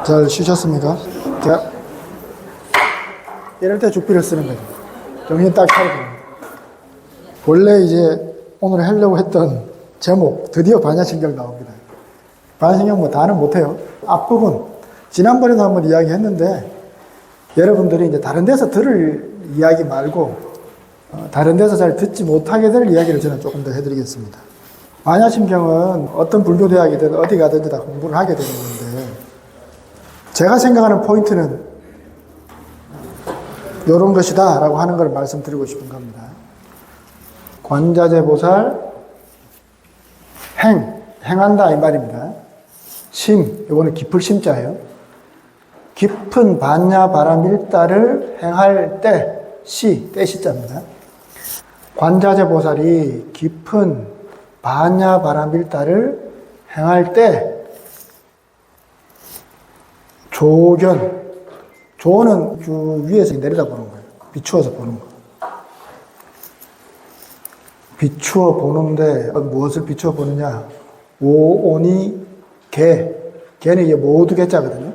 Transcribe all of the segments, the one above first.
잘 쉬셨습니까? 자, 이럴 때 죽비를 쓰는 거죠. 정신 딱 차리고. 원래 이제 오늘 하려고 했던 제목, 드디어 반야신경 나옵니다. 반야신경 뭐 다는 못해요. 앞부분, 지난번에도 한번 이야기 했는데, 여러분들이 이제 다른 데서 들을 이야기 말고, 다른 데서 잘 듣지 못하게 될 이야기를 저는 조금 더 해드리겠습니다. 반야신경은 어떤 불교대학이든 어디 가든지 다 공부를 하게 되는 건데, 제가 생각하는 포인트는 이런 것이다 라고 하는 걸 말씀드리고 싶은 겁니다. 관자재보살 행한다 이 말입니다. 심, 이거는 깊을 심자예요. 깊은 반야바라밀다를 행할 때, 때시자입니다. 관자재보살이 깊은 반야바라밀다를 행할 때 조는 그 위에서 내려다 보는 거예요. 비추어서 보는 거. 비추어 보는데 무엇을 비추어 보느냐? 오온이 개는 이게 모두 개자거든요.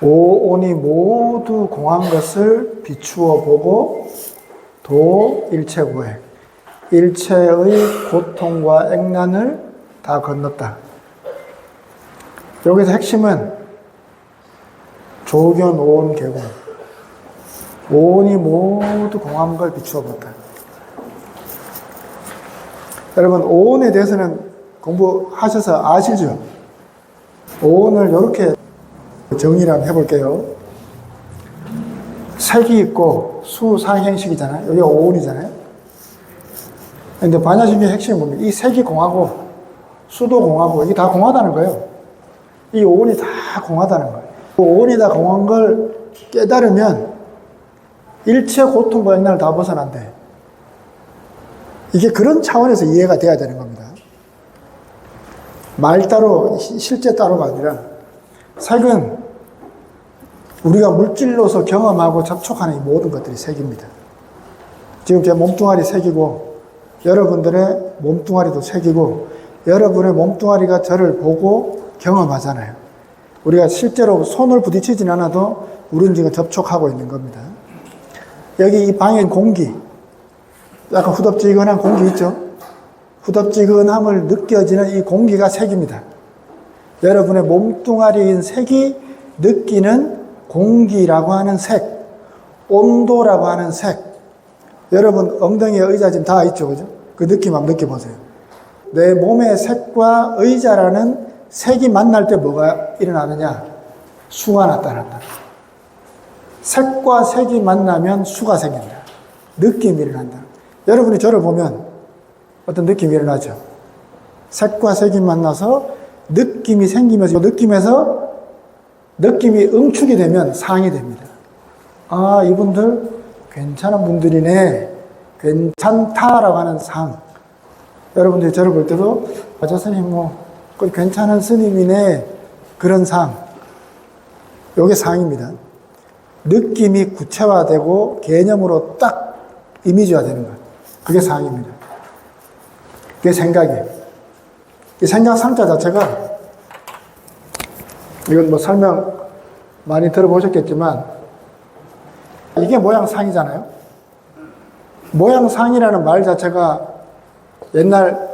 오온이 모두 공한 것을 비추어 보고 일체고해. 일체의 고통과 액난을 다 건넜다. 여기서 핵심은 조견, 오온, 개공. 오온이 모두 공한 걸 비추어 본다. 여러분, 오온에 대해서는 공부하셔서 아시죠? 오온을 이렇게 정의를 한번 해볼게요. 색이 있고 수상행식이잖아요. 여기가 오온이잖아요. 근데 반야신경의 핵심이 뭡니까? 이 색이 공하고 수도 공하고 이게 다 공하다는 거예요. 이 오온이 다 공하다는 거예요. 오온이 다 공한 걸 깨달으면 일체 고통과 액난을 다 벗어난대. 이게 그런 차원에서 이해가 돼야 되는 겁니다. 말 따로, 실제 따로가 아니라 색은 우리가 물질로서 경험하고 접촉하는 이 모든 것들이 색입니다. 지금 제 몸뚱아리 색이고 여러분들의 몸뚱아리도 색이고 여러분의 몸뚱아리가 저를 보고 경험하잖아요. 우리가 실제로 손을 부딪히진 않아도 우리는 지금 접촉하고 있는 겁니다. 여기 이 방에 공기, 약간 후덥지근한 공기 있죠? 후덥지근함을 느껴지는 이 공기가 색입니다. 여러분의 몸뚱아리인 색이 느끼는 공기라고 하는 색, 온도라고 하는 색. 여러분 엉덩이에 의자 지금 다 있죠, 그죠? 그 느낌 한번 느껴보세요. 내 몸의 색과 의자라는 색이 만날 때 뭐가 일어나느냐? 수가 나타난다. 색과 색이 만나면 수가 생긴다. 느낌이 일어난다. 여러분이 저를 보면 어떤 느낌이 일어나죠? 색과 색이 만나서 느낌이 생기면서 느낌이 응축이 되면 상이 됩니다. 아, 이분들 괜찮은 분들이네. 괜찮다라고 하는 상. 여러분들이 저를 볼 때도 저 스님 괜찮은 스님이네. 그런 상. 이게 상입니다. 느낌이 구체화되고 개념으로 딱 이미지화되는 것. 그게 상입니다. 그게 생각이에요. 이 생각 상자 자체가 이건 설명 많이 들어보셨겠지만 이게 모양상이잖아요. 모양상이라는 말 자체가 옛날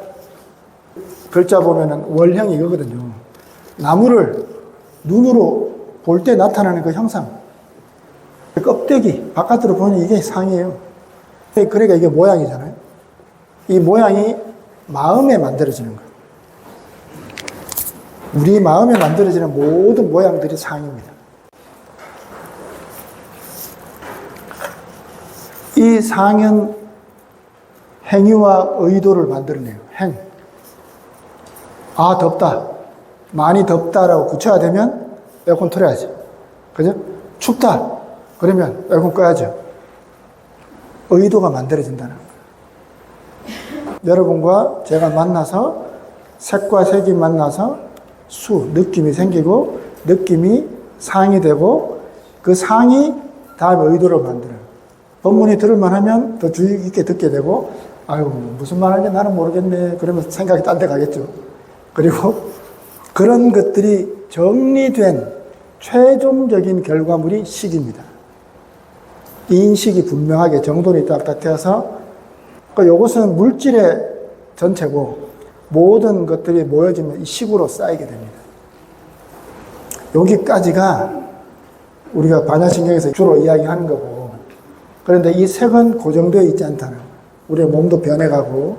글자 보면은 월형 이거거든요. 나무를 눈으로 볼 때 나타나는 그 형상. 껍데기, 바깥으로 보니 이게 상이에요. 그러니까 이게 모양이잖아요. 이 모양이 마음에 만들어지는 거예요. 우리 마음에 만들어지는 모든 모양들이 상입니다. 이 상은 행위와 의도를 만들어내요. 아, 덥다. 많이 덥다라고 구체화되면 에어컨 틀어야지. 그죠? 춥다. 그러면 에어컨 꺼야죠. 의도가 만들어진다는 거예요. 여러분과 제가 만나서 색과 색이 만나서 느낌이 생기고 느낌이 상이 되고 그 상이 다음에 의도를 만들어요. 법문이 들을만 하면 더 주의 깊게 듣게 되고 아유 무슨 말하는지 나는 모르겠네. 그러면 생각이 딴 데 가겠죠. 그리고 그런 것들이 정리된 최종적인 결과물이 식입니다. 인식이 분명하게 정돈이 딱 되어서 이것은 물질의 전체고 모든 것들이 모여지면 이 식으로 쌓이게 됩니다. 여기까지가 우리가 반야신경에서 주로 이야기하는 거고, 그런데 이 색은 고정되어 있지 않다는 거예요. 우리의 몸도 변해가고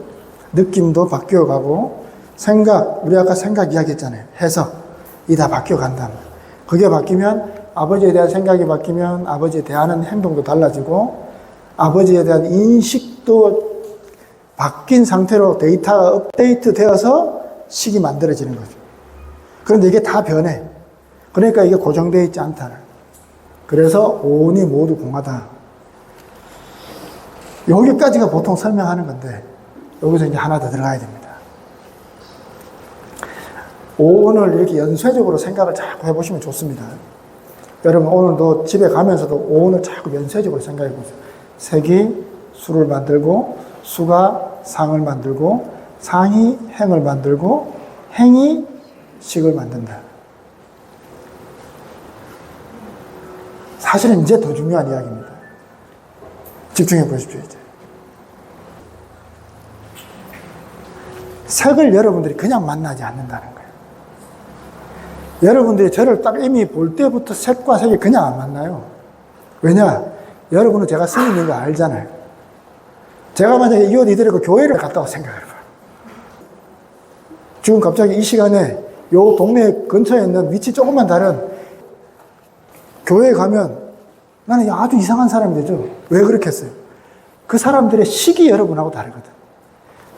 느낌도 바뀌어가고 생각, 우리 아까 생각 이야기했잖아요. 해석, 이 다 바뀌어간다. 그게 바뀌면 아버지에 대한 생각이 바뀌면 아버지에 대한 행동도 달라지고 아버지에 대한 인식도 바뀐 상태로 데이터가 업데이트 되어서 식이 만들어지는 거죠. 그런데 이게 다 변해. 그러니까 이게 고정되어 있지 않다는. 그래서 오온이 모두 공하다. 여기까지가 보통 설명하는 건데 여기서 이제 하나 더 들어가야 됩니다. 오온을 이렇게 연쇄적으로 생각을 자꾸 해보시면 좋습니다. 여러분 오늘도 집에 가면서도 오온을 자꾸 연쇄적으로 생각해 보세요. 색이 수를 만들고 수가 상을 만들고 상이 행을 만들고 행이 식을 만든다. 사실은 이제 더 중요한 이야기입니다. 집중해 보십시오. 이제 색을 여러분들이 그냥 만나지 않는다는 거예요. 여러분들이 저를 딱 이미 볼 때부터 색과 색이 그냥 안 만나요. 왜냐? 여러분은 제가 스님인 거 알잖아요. 제가 만약에 이 옷 이대로 교회를 갔다고 생각을 해봐요. 지금 갑자기 이 시간에 요 동네 근처에 있는 위치 조금만 다른 교회에 가면 나는 아주 이상한 사람이 되죠. 왜 그렇겠어요? 그 사람들의 식이 여러분하고 다르거든.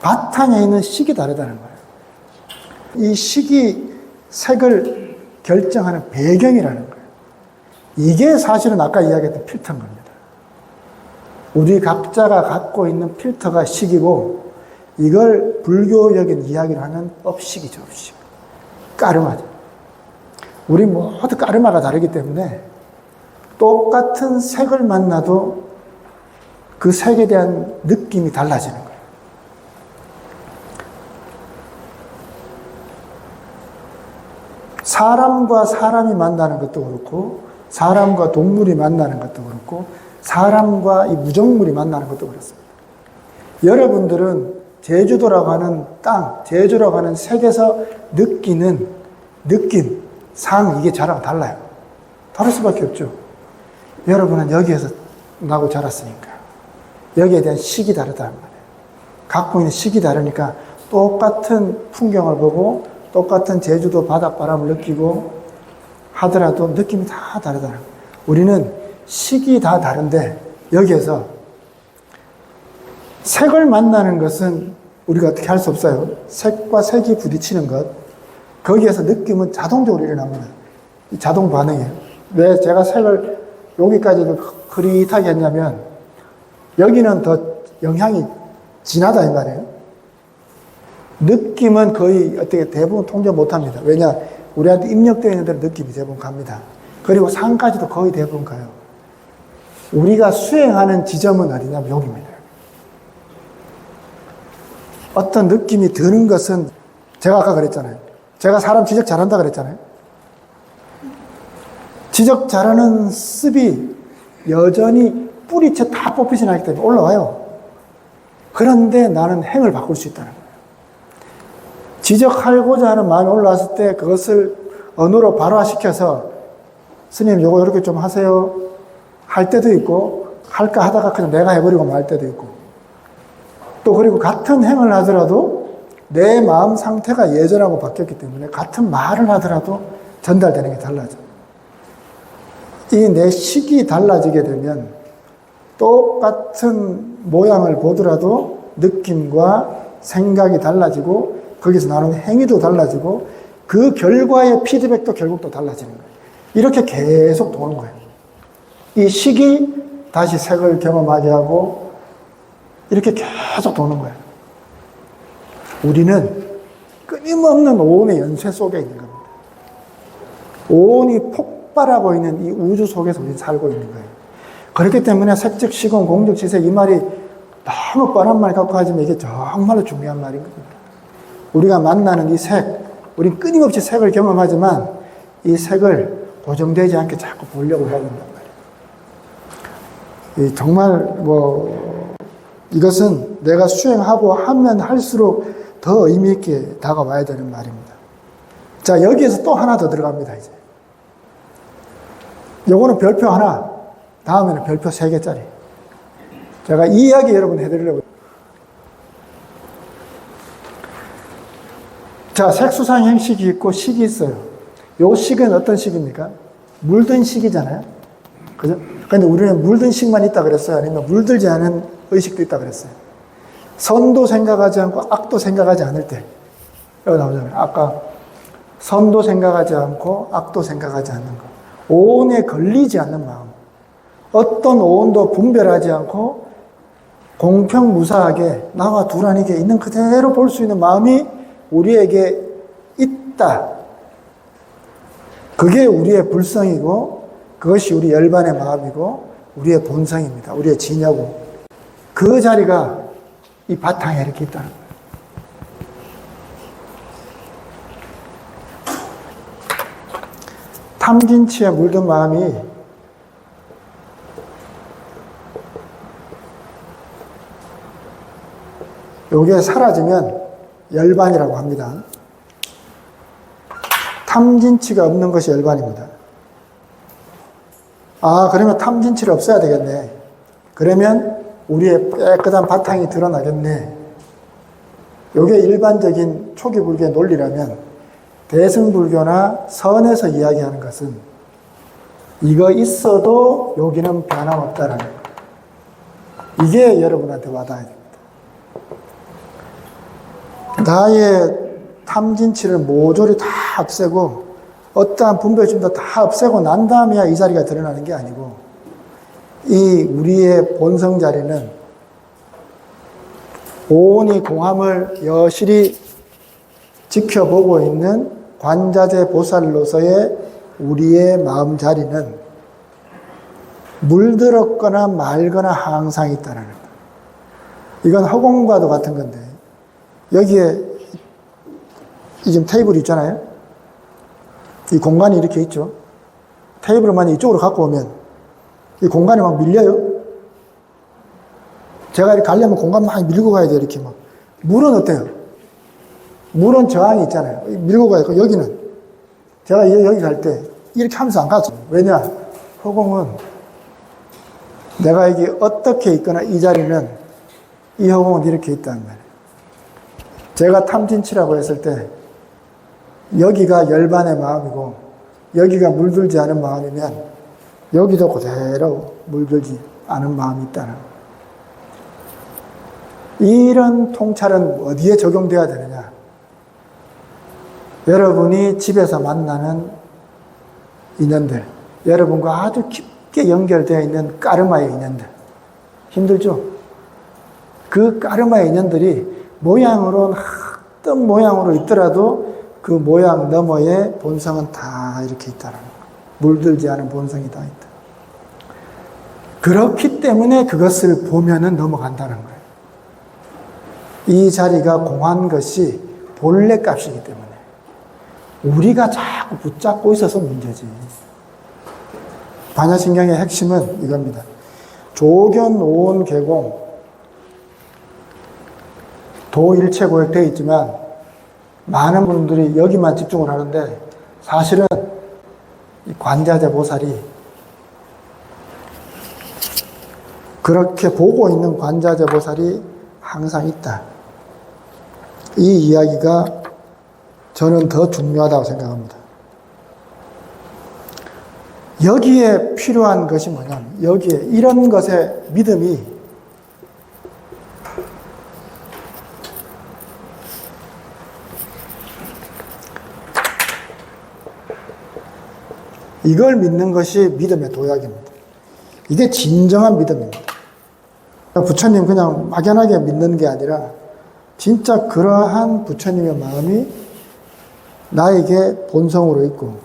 바탕에 있는 식이 다르다는 거예요. 이 식이 색을 결정하는 배경이라는 거예요. 이게 사실은 아까 이야기했던 필터인 겁니다. 우리 각자가 갖고 있는 필터가 식이고 이걸 불교적인 이야기를 하는 업식이죠. 업식. 까르마죠. 우리 모두 까르마가 다르기 때문에 똑같은 색을 만나도 그 색에 대한 느낌이 달라지는 거예요. 사람과 사람이 만나는 것도 그렇고 사람과 동물이 만나는 것도 그렇고 사람과 이 무정물이 만나는 것도 그렇습니다. 여러분들은 제주도라고 하는 땅, 제주라고 하는 색에서 느끼는 느낌, 상, 이게 저랑 달라요. 다를 수밖에 없죠. 여러분은 여기에서 나고 자랐으니까 여기에 대한 식이 다르다는 말이에요. 갖고 있는 식이 다르니까 똑같은 풍경을 보고 똑같은 제주도 바닷바람을 느끼고 하더라도 느낌이 다 다르다는 거예요. 우리는 식이 다 다른데 여기에서 색을 만나는 것은 우리가 어떻게 할 수 없어요. 색과 색이 부딪히는 것, 거기에서 느낌은 자동적으로 일어납니다. 자동 반응이에요. 왜 제가 색을 여기까지도 흐릿하게 했냐면 여기는 더 영향이 진하다 이 말이에요. 느낌은 거의 어떻게 대부분 통제 못합니다. 왜냐? 우리한테 입력되어 있는 대로 느낌이 대부분 갑니다. 그리고 상까지도 거의 대부분 가요. 우리가 수행하는 지점은 어디냐면 여기입니다. 어떤 느낌이 드는 것은 제가 아까 그랬잖아요. 제가 사람 지적 잘한다 그랬잖아요. 지적 잘하는 습이 여전히 뿌리채 다 뽑히지 않기 때문에 올라와요. 그런데 나는 행을 바꿀 수 있다는 거예요. 지적하고자 하는 마음이 올라왔을 때 그것을 언어로 발화시켜서 스님 요거 이렇게 좀 하세요 할 때도 있고 할까 하다가 그냥 내가 해버리고 말 때도 있고 또 그리고 같은 행을 하더라도 내 마음 상태가 예전하고 바뀌었기 때문에 같은 말을 하더라도 전달되는 게 달라져. 이 내 식이 달라지게 되면 똑같은 모양을 보더라도 느낌과 생각이 달라지고 거기서 나오는 행위도 달라지고 그 결과의 피드백도 결국 또 달라지는 거예요. 이렇게 계속 도는 거예요. 이 식이 다시 색을 경험하게 하고 이렇게 계속 도는 거예요. 우리는 끊임없는 오온의 연쇄 속에 있는 겁니다. 오온이 폭발하고 있는 이 우주 속에서 우리는 살고 있는 거예요. 그렇기 때문에 색즉 시공 공즉 지색 이 말이 너무 뻔한 말 갖고 하지만 이게 정말로 중요한 말인 겁니다. 우리가 만나는 이 색, 우린 끊임없이 색을 경험하지만 이 색을 고정되지 않게 자꾸 보려고 하는단 말이에요. 정말 이것은 내가 수행하고 하면 할수록 더 의미 있게 다가와야 되는 말입니다. 자, 여기에서 또 하나 더 들어갑니다, 이제. 요거는 별표 하나, 다음에는 별표 3개짜리. 제가 이 이야기 여러분 해드리려고. 자, 색수상 행식이 있고 식이 있어요. 요 식은 어떤 식입니까? 물든 식이잖아요. 그죠? 근데 우리는 물든 식만 있다 그랬어요? 아니면 물들지 않은 의식도 있다 그랬어요? 선도 생각하지 않고 악도 생각하지 않을 때. 여기 나오잖아요. 아까 선도 생각하지 않고 악도 생각하지 않는 것. 오온에 걸리지 않는 마음. 어떤 오온도 분별하지 않고 공평무사하게 나와 두라니게 있는 그대로 볼 수 있는 마음이 우리에게 있다. 그게 우리의 불성이고 그것이 우리 열반의 마음이고 우리의 본성입니다. 우리의 진여고. 그 자리가 이 바탕에 이렇게 있다는 거예요. 탐진치에 물든 마음이 요게 사라지면 열반이라고 합니다. 탐진치가 없는 것이 열반입니다. 아, 그러면 탐진치를 없애야 되겠네. 그러면 우리의 깨끗한 바탕이 드러나겠네. 요게 일반적인 초기 불교의 논리라면 대승불교나 선에서 이야기하는 것은 이거 있어도 여기는 변함없다라는 거예요. 이게 여러분한테 와닿아야 됩니다. 나의 탐진치를 모조리 다 없애고 어떠한 분별심도 다 없애고 난 다음에야 이 자리가 드러나는 게 아니고 이 우리의 본성 자리는 온이 공함을 여실히 지켜보고 있는 관자재 보살로서의 우리의 마음 자리는 물들었거나 말거나 항상 있다는 거예요. 이건 허공과도 같은 건데 여기에 지금 테이블이 있잖아요. 이 공간이 이렇게 있죠. 테이블을 만약 이쪽으로 갖고 오면 이 공간이 막 밀려요. 제가 이렇게 가려면 공간 막 밀고 가야 돼요. 이렇게 막. 물은 어때요? 물은 저항이 있잖아요. 밀고 가야 되고, 여기는. 제가 여기 갈 때, 이렇게 하면서 안 가죠. 왜냐? 허공은 내가 여기 어떻게 있거나 이 자리는 이 허공은 이렇게 있다는 말이에요. 제가 탐진치라고 했을 때, 여기가 열반의 마음이고, 여기가 물들지 않은 마음이면, 여기도 그대로 물들지 않은 마음이 있다는 거예요. 이런 통찰은 어디에 적용돼야 되느냐? 여러분이 집에서 만나는 인연들, 여러분과 아주 깊게 연결되어 있는 까르마의 인연들. 힘들죠? 그 까르마의 인연들이 모양으로는 어떤 모양으로 있더라도 그 모양 너머에 본성은 다 이렇게 있다는 거예요. 물들지 않은 본성이 다 있다. 그렇기 때문에 그것을 보면은 넘어간다는 거예요. 이 자리가 공한 것이 본래 값이기 때문에 우리가 자꾸 붙잡고 있어서 문제지. 반야신경의 핵심은 이겁니다. 조견, 오온, 개공, 도일체고역 되어 있지만 많은 분들이 여기만 집중을 하는데 사실은 이 관자재 보살이 그렇게 보고 있는 관자재 보살이 항상 있다. 이 이야기가 저는 더 중요하다고 생각합니다. 여기에 필요한 것이 뭐냐면 여기에 이런 것의 믿음이 이걸 믿는 것이 믿음의 도약입니다. 이게 진정한 믿음입니다. 부처님 그냥 막연하게 믿는 게 아니라 진짜 그러한 부처님의 마음이 나에게 본성으로 있고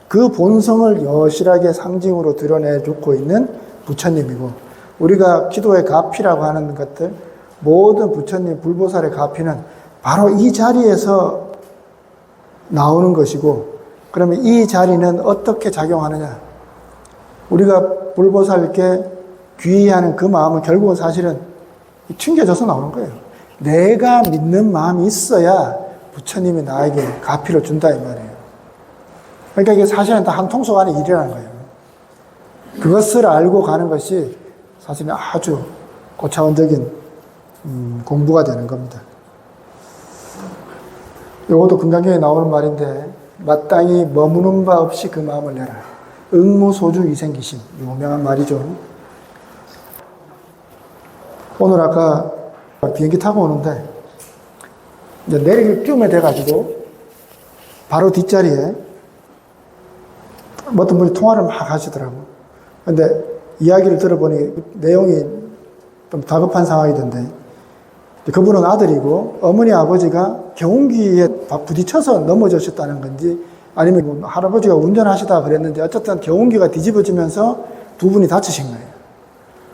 그 본성을 여실하게 상징으로 드러내주고 있는 부처님이고 우리가 기도의 가피라고 하는 것들 모든 부처님 불보살의 가피는 바로 이 자리에서 나오는 것이고 그러면 이 자리는 어떻게 작용하느냐? 우리가 불보살께 귀의하는 그 마음은 결국은 사실은 튕겨져서 나오는 거예요. 내가 믿는 마음이 있어야 부처님이 나에게 가피를 준다 이 말이에요. 그러니까 이게 사실은 다 한 통속 안에 일이라는 거예요. 그것을 알고 가는 것이 사실은 아주 고차원적인 공부가 되는 겁니다. 이것도 금강경에 나오는 말인데 마땅히 머무는 바 없이 그 마음을 내라. 응무소주 이생기심. 유명한 말이죠. 오늘 아까 비행기 타고 오는데 이제 내리기 쯤에 돼가지고 바로 뒷자리에 어떤 분이 통화를 막 하시더라고요. 근데 이야기를 들어보니 내용이 좀 다급한 상황이던데 그분은 아들이고 어머니 아버지가 경운기에 부딪혀서 넘어지셨다는 건지 아니면 뭐 할아버지가 운전하시다가 그랬는데 어쨌든 경운기가 뒤집어지면서 두 분이 다치신 거예요.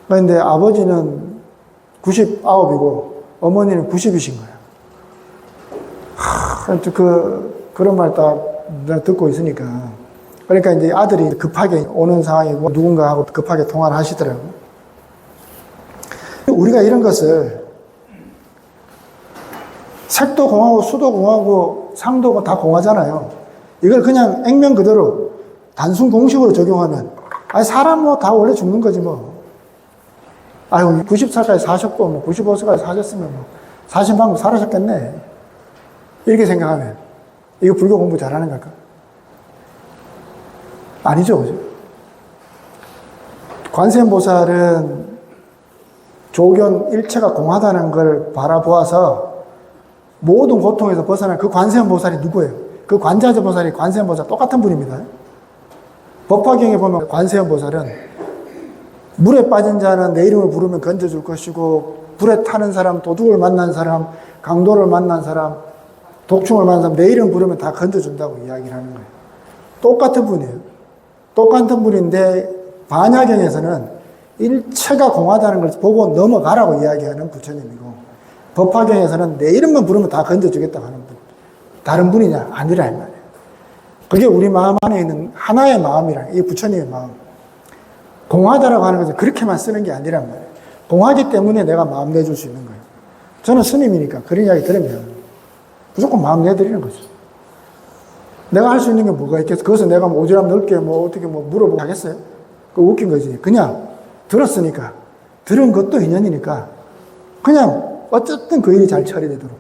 그런데 아버지는 99이고 어머니는 90이신 거예요. 그런 말 딱 내가 듣고 있으니까. 그러니까 이제 아들이 급하게 오는 상황이고 누군가하고 급하게 통화를 하시더라고요. 우리가 이런 것을 색도 공하고 수도 공하고 상도 다 공하잖아요. 이걸 그냥 액면 그대로 단순 공식으로 적용하면 아니 사람 뭐 다 원래 죽는 거지 뭐. 아유 90살까지 사셨고 뭐 95살까지 사셨으면 뭐 사신 방법 살아셨겠네. 이렇게 생각하면 이거 불교 공부 잘하는 걸까? 아니죠, 그죠? 관세음보살은 조견 일체가 공하다는 걸 바라보아서 모든 고통에서 벗어난 그 관세음보살이 누구예요? 그 관자재보살이 관세음보살 똑같은 분입니다. 법화경에 보면 관세음보살은 물에 빠진 자는 내 이름을 부르면 건져줄 것이고 불에 타는 사람, 도둑을 만난 사람, 강도를 만난 사람, 독충을 만난 사람 내 이름 부르면 다 건져준다고 이야기를 하는 거예요. 똑같은 분이에요. 똑같은 분인데 반야경에서는 일체가 공하다는 걸 보고 넘어가라고 이야기하는 부처님이고 법화경에서는 내 이름만 부르면 다 건져주겠다고 하는 분. 다른 분이냐? 아니라 이 말이에요. 그게 우리 마음 안에 있는 하나의 마음이랑 이 부처님의 마음. 공하다라고 하는 것은 그렇게만 쓰는 게 아니란 말이에요. 공하기 때문에 내가 마음 내줄 수 있는 거예요. 저는 스님이니까 그런 이야기 들으면 무조건 마음 내드리는 거죠. 내가 할 수 있는 게 뭐가 있겠어? 그것을 내가 뭐 오지랖 넓게 뭐 어떻게 뭐 물어보고 하겠어요? 그거 웃긴 거지. 그냥 들었으니까, 들은 것도 인연이니까 그냥 어쨌든 그 일이 잘 처리되도록.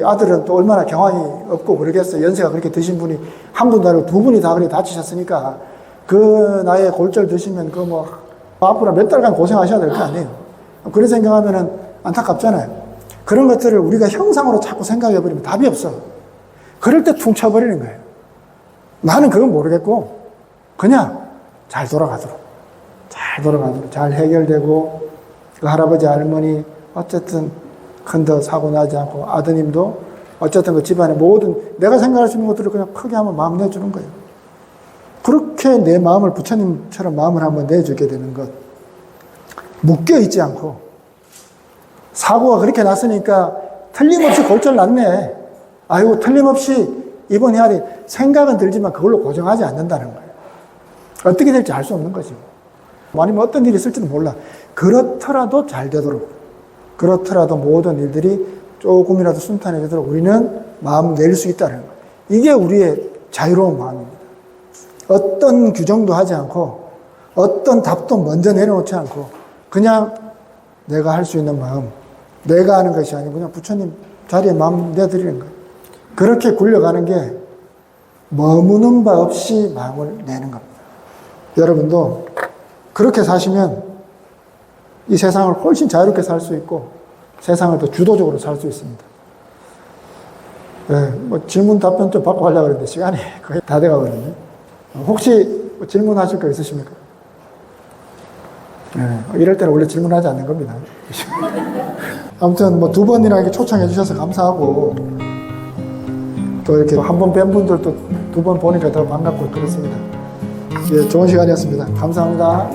아들은 또 얼마나 경황이 없고 그러겠어요. 연세가 그렇게 드신 분이 한 분도 아니고 두 분이 다 그렇게 다치셨으니까 그 나이에 골절 드시면 그 뭐 앞으로 몇 달간 고생하셔야 될 거 아니에요. 그런 생각하면은 안타깝잖아요. 그런 것들을 우리가 형상으로 자꾸 생각해버리면 답이 없어. 그럴 때 퉁 쳐버리는 거예요. 나는 그건 모르겠고 그냥 잘 돌아가도록 잘 해결되고 그 할아버지 할머니 어쨌든 큰 더 사고 나지 않고 아드님도 어쨌든 그 집안의 모든 내가 생각할 수 있는 것들을 그냥 크게 한번 마음 내주는 거예요. 그렇게 내 마음을 부처님처럼 마음을 한번 내주게 되는 것. 묶여있지 않고 사고가 그렇게 났으니까 틀림없이 골절 났네. 아이고 틀림없이 입원해야 돼. 생각은 들지만 그걸로 고정하지 않는다는 거예요. 어떻게 될지 알 수 없는 거지. 아니면 어떤 일이 있을지도 몰라. 그렇더라도 잘 되도록, 그렇더라도 모든 일들이 조금이라도 순탄해지도록 우리는 마음 낼 수 있다는 거예요. 이게 우리의 자유로운 마음입니다. 어떤 규정도 하지 않고 어떤 답도 먼저 내려놓지 않고 그냥 내가 할 수 있는 마음, 내가 하는 것이 아니고 그냥 부처님 자리에 마음 내드리는 거예요. 그렇게 굴려가는 게 머무는 바 없이 마음을 내는 겁니다. 여러분도 그렇게 사시면 이 세상을 훨씬 자유롭게 살 수 있고 세상을 더 주도적으로 살 수 있습니다. 네, 뭐 질문 답변 좀 받고 하려고 그랬는데 시간이 거의 다 돼가거든요. 혹시 뭐 질문하실 거 있으십니까? 네, 이럴 때는 원래 질문하지 않는 겁니다. 아무튼 뭐 두 번이나 이렇게 초청해 주셔서 감사하고 또 이렇게 한 번 뵌 분들도 두 번 보니까 더 반갑고 그렇습니다. 예, 좋은 시간이었습니다. 감사합니다.